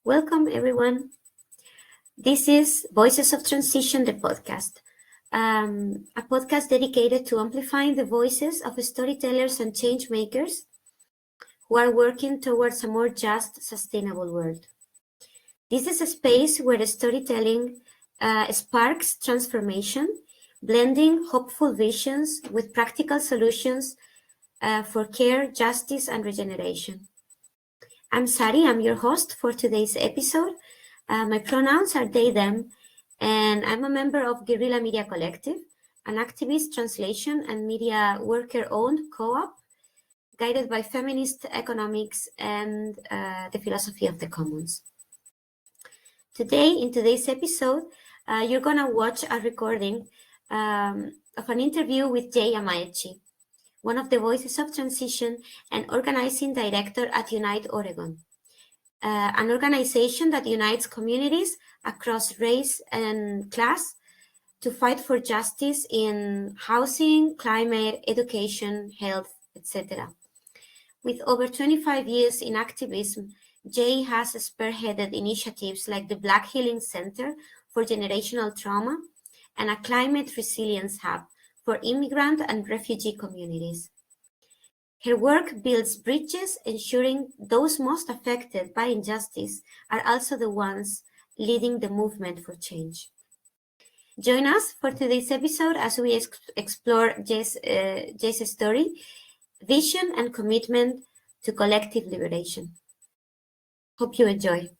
Welcome, everyone. This is Voices of Transition, the podcast, a podcast dedicated to amplifying the voices of storytellers and change makers who are working towards a more just, sustainable world. This is a space where storytelling sparks transformation, blending hopeful visions with practical solutions for care, justice, and regeneration. I'm Sari, I'm your host for today's episode. My pronouns are they, them, and I'm a member of Guerrilla Media Collective, an activist, translation, and media worker-owned co-op guided by feminist economics and the philosophy of the commons. Today, in today's episode, you're going to watch a recording of an interview with Je Amaechi, one of the voices of transition and organizing director at Unite Oregon, an organization that unites communities across race and class to fight for justice in housing, climate, education, health, etc. With over 25 years in activism, Jay has spearheaded initiatives like the Black Healing Center for Generational Trauma and a Climate Resilience Hub for immigrant and refugee communities. Her work builds bridges, ensuring those most affected by injustice are also the ones leading the movement for change. Join us for today's episode as we explore Jay's story, vision, and commitment to collective liberation. Hope you enjoy.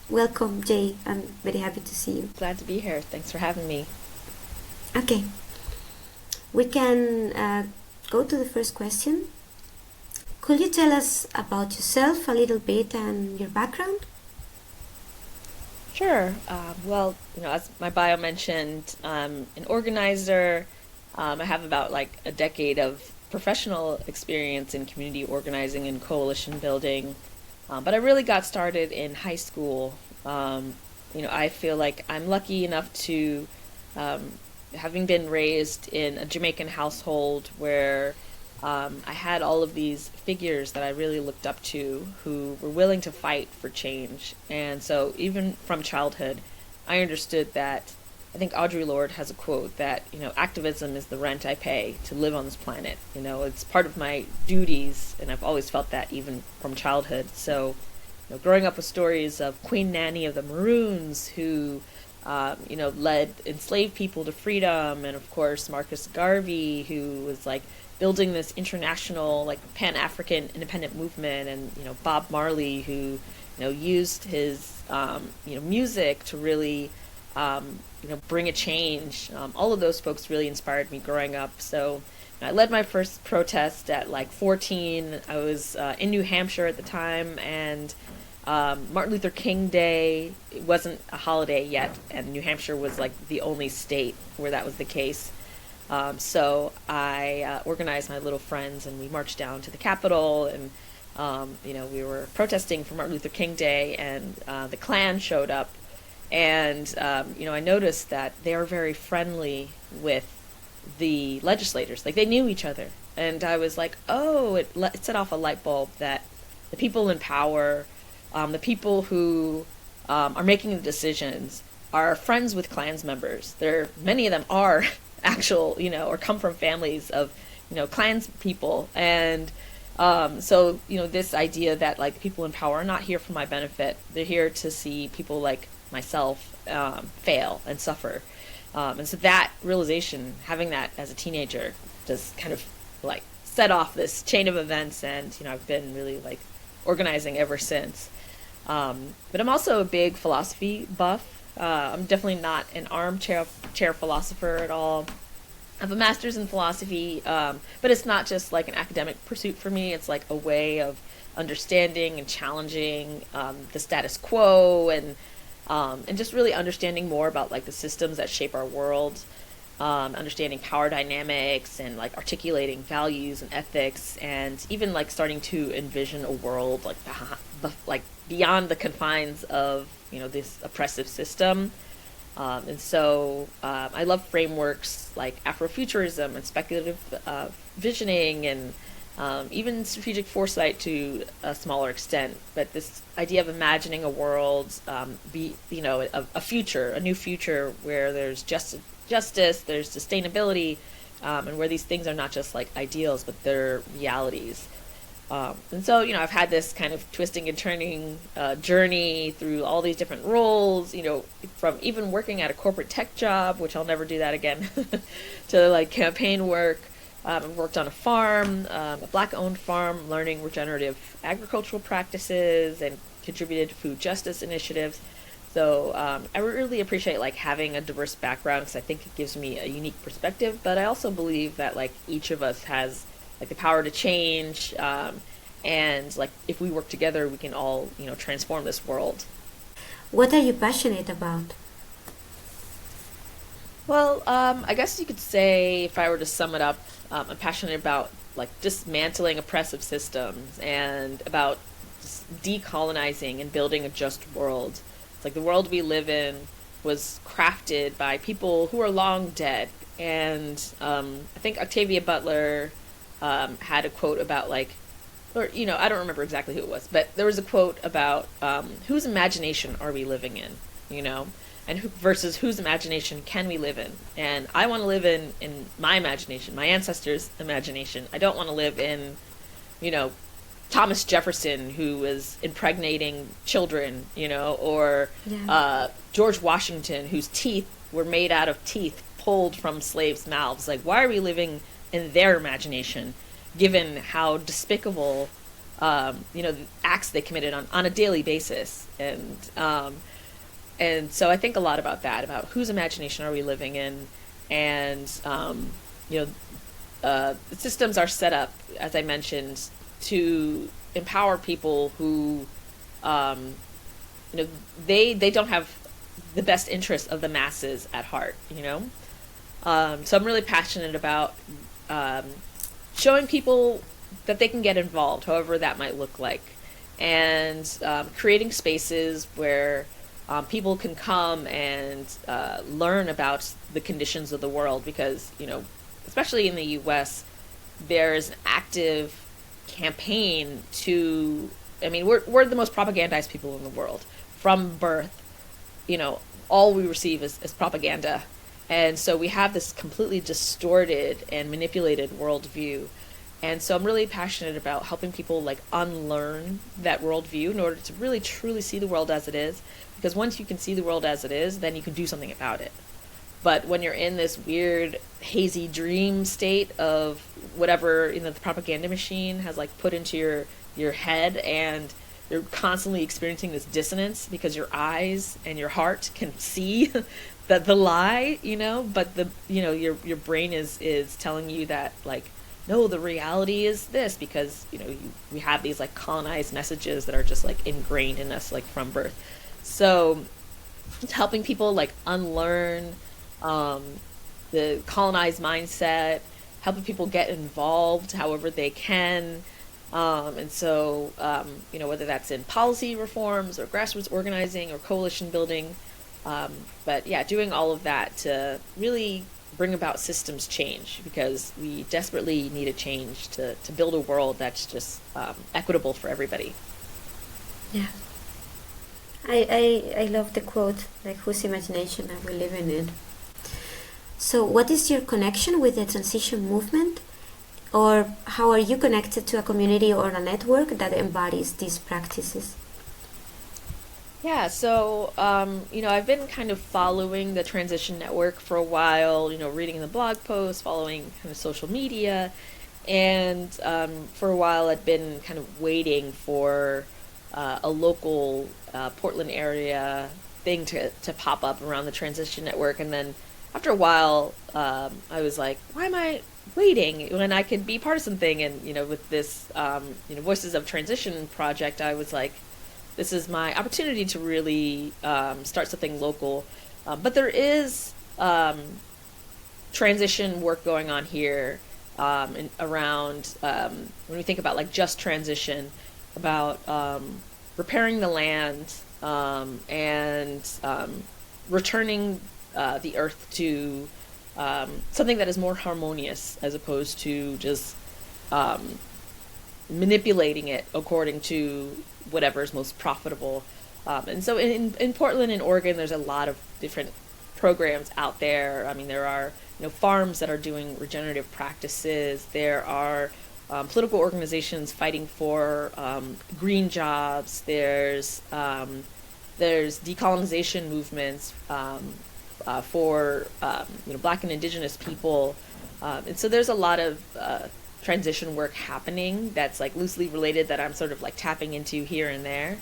Welcome, Jay. I'm very happy to see you. Glad to be here. Thanks for having me. Okay. We can go to the first question. Could you tell us about yourself a little bit and your background? Sure. Well, as my bio mentioned, I'm an organizer. I have about a decade of professional experience in community organizing and coalition building. But I really got started in high school. I feel like I'm lucky enough to, having been raised in a Jamaican household where I had all of these figures that I really looked up to who were willing to fight for change. And so even from childhood, I understood that, I think Audre Lorde has a quote that, activism is the rent I pay to live on this planet. It's part of my duties, and I've always felt that even from childhood. So, growing up with stories of Queen Nanny of the Maroons who led enslaved people to freedom, and of course Marcus Garvey, who was building this international Pan-African independent movement, and Bob Marley, who used his music to really bring a change. All of those folks really inspired me growing up. So I led my first protest at 14. I was in New Hampshire at the time, and Martin Luther King Day, it wasn't a holiday yet, and New Hampshire was the only state where that was the case. So I organized my little friends, and we marched down to the Capitol, and we were protesting for Martin Luther King Day, and the Klan showed up, and I noticed that they were very friendly with the legislators. They knew each other, and I was it set off a light bulb that the people in power, the people who are making the decisions, are friends with Klans members. Many of them are actual, or come from families of, Klans people. And so, this idea that people in power are not here for my benefit. They're here to see people like myself fail and suffer. And so that realization, having that as a teenager, just kind of set off this chain of events. And, I've been really organizing ever since. But I'm also a big philosophy buff. I'm definitely not an armchair philosopher at all. I have a master's in philosophy, but it's not just an academic pursuit for me. It's a way of understanding and challenging the status quo, and just really understanding more about the systems that shape our world, understanding power dynamics, and articulating values and ethics, and even starting to envision a world beyond the confines of this oppressive system. And so I love frameworks like Afrofuturism and speculative visioning, and even strategic foresight to a smaller extent. But this idea of imagining a world, a future, a new future where there's justice, there's sustainability, and where these things are not just like ideals, but they're realities. And so, I've had this kind of twisting and turning journey through all these different roles, from even working at a corporate tech job, which I'll never do that again, to like campaign work. I've worked on a farm, a Black-owned farm, learning regenerative agricultural practices and contributed to food justice initiatives. So I really appreciate like having a diverse background because I think it gives me a unique perspective. But I also believe that like each of us has like the power to change, and like if we work together, we can all transform this world. What are you passionate about? Well, I guess you could say, if I were to sum it up, I'm passionate about like dismantling oppressive systems and about decolonizing and building a just world. It's like the world we live in was crafted by people who are long dead. And I think Octavia Butler had a quote about like, or I don't remember exactly who it was, but there was a quote about whose imagination are we living in, and versus whose imagination can we live in. And I want to live in my imagination, my ancestors' imagination. I don't want to live in, Thomas Jefferson, who was impregnating children, or George Washington, whose teeth were made out of teeth pulled from slaves' mouths. Like, why are we living in their imagination, given how despicable, the acts they committed on a daily basis? And so I think a lot about that, about whose imagination are we living in, and the systems are set up, as I mentioned, to empower people who, they don't have the best interests of the masses at heart. So I'm really passionate about showing people that they can get involved, however that might look like, and creating spaces where people can come and learn about the conditions of the world, because, especially in the U.S., there's an active campaign to, we're the most propagandized people in the world. From birth, all we receive is propaganda. And so we have this completely distorted and manipulated worldview. And so I'm really passionate about helping people like unlearn that worldview in order to really truly see the world as it is. Because once you can see the world as it is, then you can do something about it. But when you're in this weird, hazy dream state of whatever the propaganda machine has like put into your head, and you're constantly experiencing this dissonance because your eyes and your heart can see the lie, but your brain is telling you that like, no, the reality is this, because we have these like colonized messages that are just like ingrained in us like from birth. So it's helping people like unlearn the colonized mindset, helping people get involved however they can. And so, whether that's in policy reforms or grassroots organizing or coalition building, but yeah, doing all of that to really bring about systems change, because we desperately need a change to build a world that's just equitable for everybody. Yeah. I love the quote, like, whose imagination are we living in? So what is your connection with the transition movement? Or how are you connected to a community or a network that embodies these practices? Yeah, so, I've been kind of following the Transition Network for a while, reading the blog posts, following kind of social media, and for a while I'd been kind of waiting for a local Portland area thing to pop up around the Transition Network. And then after a while, I was like, why am I waiting when I could be part of something? And, with this, Voices of Transition project, I was like, this is my opportunity to really start something local. But there is transition work going on here around, when we think about like just transition, about repairing the land and returning the earth to something that is more harmonious, as opposed to just manipulating it according to whatever is most profitable. And so in Portland and Oregon, there's a lot of different programs out there. I mean, there are farms that are doing regenerative practices. There are political organizations fighting for green jobs. There's decolonization movements for Black and Indigenous people, and so there's a lot of transition work happening that's like loosely related that I'm sort of like tapping into here and there.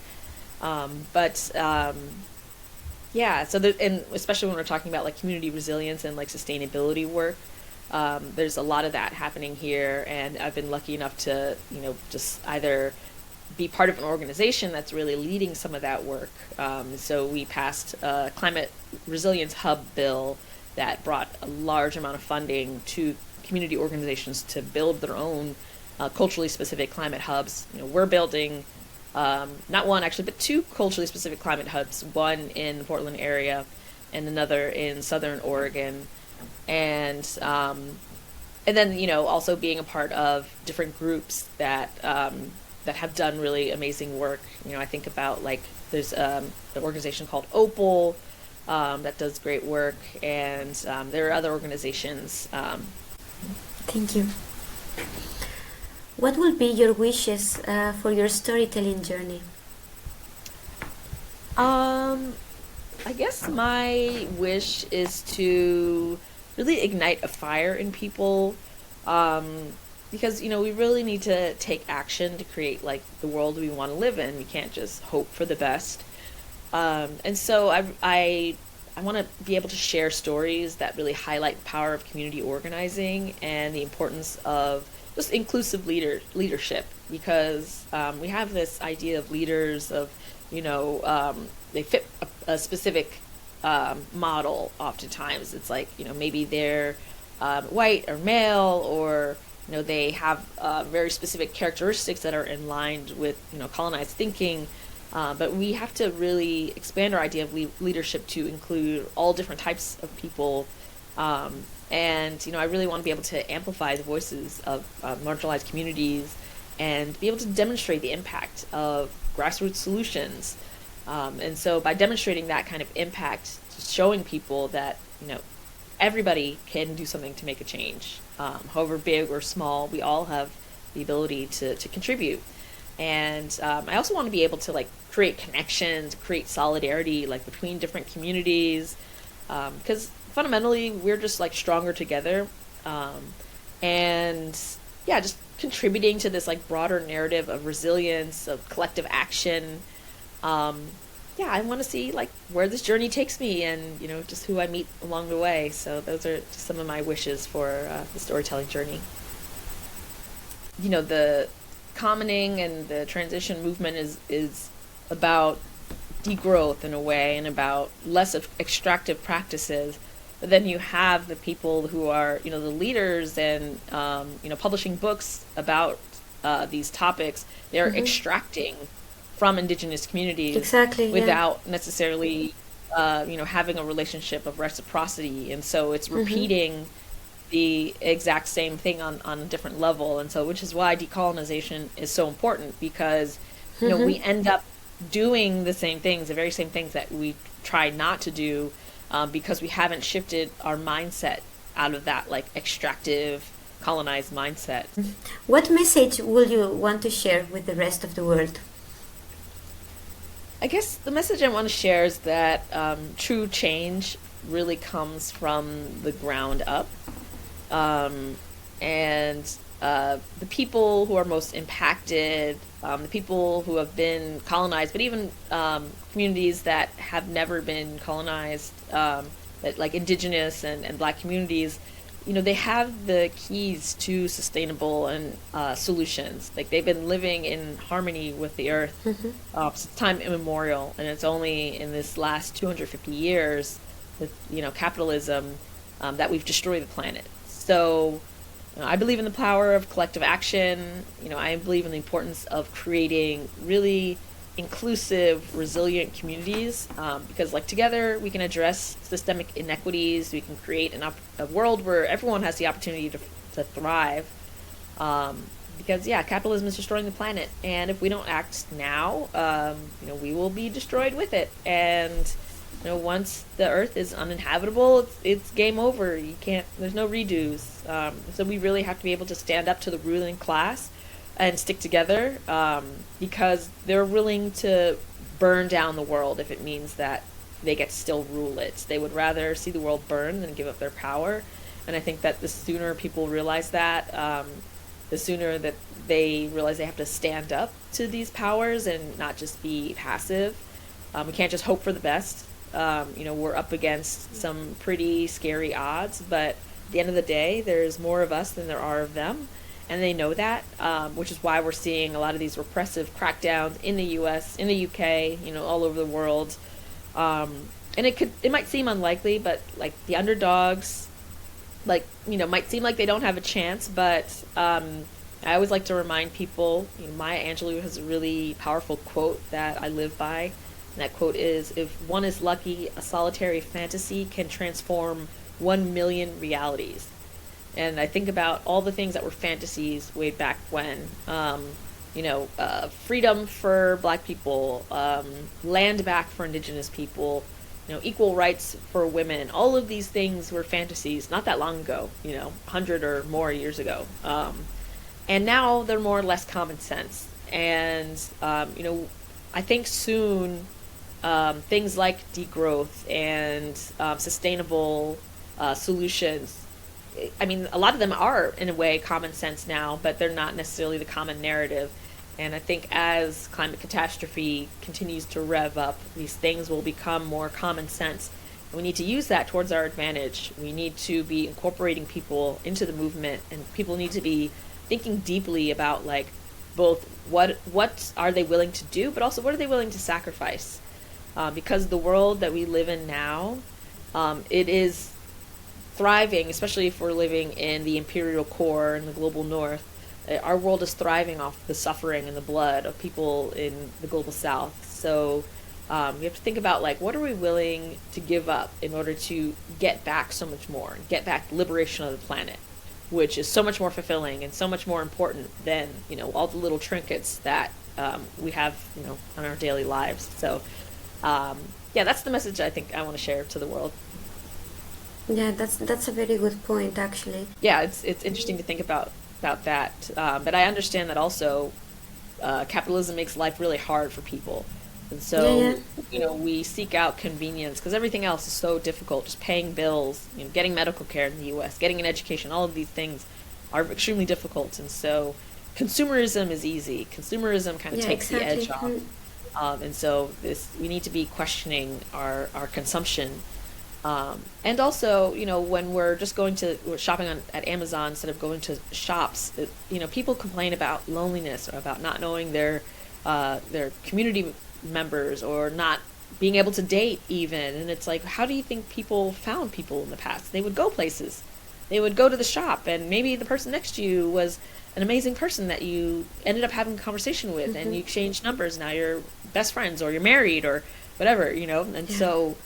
Yeah, so and especially when we're talking about like community resilience and like sustainability work, there's a lot of that happening here, and I've been lucky enough to just either be part of an organization that's really leading some of that work. So we passed a climate resilience hub bill that brought a large amount of funding to community organizations to build their own culturally specific climate hubs. We're building not one actually, but two culturally specific climate hubs, one in the Portland area and another in Southern Oregon. And then, also being a part of different groups that have done really amazing work. I think about like there's an organization called Opal that does great work, and there are other organizations. Thank you. What will be your wishes for your storytelling journey? I guess my wish is to really ignite a fire in people, because we really need to take action to create like the world we want to live in. We can't just hope for the best. And so I want to be able to share stories that really highlight the power of community organizing and the importance of just inclusive leadership, because we have this idea of leaders of, they fit a specific model oftentimes. It's like, maybe they're white or male, or, they have very specific characteristics that are in line with, colonized thinking. But we have to really expand our idea of leadership to include all different types of people. And I really want to be able to amplify the voices of marginalized communities and be able to demonstrate the impact of grassroots solutions. And so by demonstrating that kind of impact, just showing people that, everybody can do something to make a change. However big or small, we all have the ability to contribute. And I also want to be able to like create connections, create solidarity like between different communities, because fundamentally we're just like stronger together. And yeah, just contributing to this like broader narrative of resilience, of collective action. Yeah, I want to see like where this journey takes me, and just who I meet along the way. So those are just some of my wishes for the storytelling journey. The commoning and the transition movement is about degrowth in a way, and about less of extractive practices. But then you have the people who are, the leaders and, publishing books about these topics. They're extracting from indigenous communities, exactly, without necessarily, having a relationship of reciprocity. And so it's repeating the exact same thing on a different level. And so, which is why decolonization is so important, because, we end up doing the same things, the very same things that we try not to do, because we haven't shifted our mindset out of that like extractive, colonized mindset. What message will you want to share with the rest of the world? I guess the message I want to share is that true change really comes from the ground up. And the people who are most impacted, the people who have been colonized, but even communities that have never been colonized, that like indigenous and Black communities, they have the keys to sustainable and solutions. Like they've been living in harmony with the earth since time immemorial, and it's only in this last 250 years with capitalism that we've destroyed the planet. So I believe in the power of collective action. I believe in the importance of creating really inclusive, resilient communities, because like together we can address systemic inequities. We can create a world where everyone has the opportunity to thrive. because capitalism is destroying the planet, and if we don't act now, we will be destroyed with it. And once the Earth is uninhabitable, it's game over. You can't. There's no redos. So we really have to be able to stand up to the ruling class and stick together, because they're willing to burn down the world if it means that they get to still rule it. They would rather see the world burn than give up their power. And I think that the sooner people realize that, the sooner that they realize they have to stand up to these powers and not just be passive. We can't just hope for the best. We're up against some pretty scary odds, but at the end of the day, there's more of us than there are of them. And they know that, which is why we're seeing a lot of these repressive crackdowns in the U.S., in the U.K., all over the world. And it might seem unlikely, but like the underdogs, might seem like they don't have a chance, but I always like to remind people, Maya Angelou has a really powerful quote that I live by. And that quote is, "If one is lucky, a solitary fantasy can transform 1 million realities." And I think about all the things that were fantasies way back when, freedom for Black people, land back for Indigenous people, equal rights for women. All of these things were fantasies not that long ago, 100 or more years ago. And now they're more or less common sense. And, I think soon things like degrowth and sustainable solutions, a lot of them are, in a way, common sense now, but they're not necessarily the common narrative. And I think as climate catastrophe continues to rev up, these things will become more common sense. And we need to use that towards our advantage. We need to be incorporating people into the movement, and people need to be thinking deeply about, both what are they willing to do, but also what are they willing to sacrifice. Because the world that we live in now, it is thriving, especially if we're living in the imperial core in the global north. Our world is thriving off the suffering and the blood of people in the global south. So we have to think about, what are we willing to give up in order to get back so much more, get back liberation of the planet, which is so much more fulfilling and so much more important than, all the little trinkets that we have, on our daily lives. So, that's the message I think I want to share to the world. Yeah, that's a very good point, actually. Yeah, it's interesting to think about that. But I understand that also capitalism makes life really hard for people. And so, we seek out convenience because everything else is so difficult. Just paying bills, getting medical care in the U.S., getting an education, all of these things are extremely difficult. And so consumerism is easy. Consumerism kind of takes the edge off. And so we need to be questioning our consumption. And also, when we're just we're shopping at Amazon instead of going to shops, people complain about loneliness or about not knowing their community members or not being able to date even. And it's like, how do you think people found people in the past? They would go places. They would go to the shop, and maybe the person next to you was an amazing person that you ended up having a conversation with, and you exchanged numbers. Now you're best friends, or you're married, or whatever, And so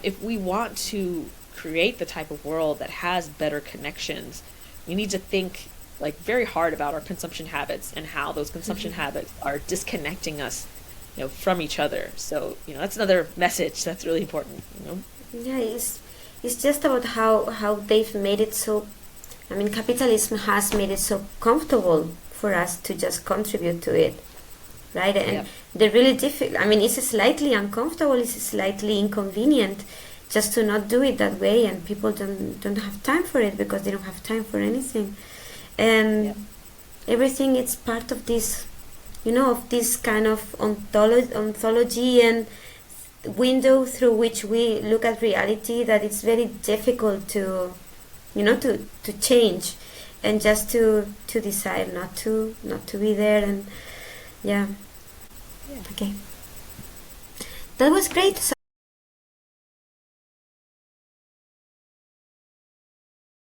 if we want to create the type of world that has better connections, we need to think very hard about our consumption habits and how those consumption habits are disconnecting us, from each other. So, that's another message that's really important, Yeah, it's just about how they've made it so, capitalism has made it so comfortable for us to just contribute to it, right? And they're really difficult. It's slightly uncomfortable, it's slightly inconvenient just to not do it that way, and people don't have time for it because they don't have time for anything. And everything is part of this, of this kind of ontology and window through which we look at reality, that it's very difficult to change, and just to decide not to be there. And okay, that was great.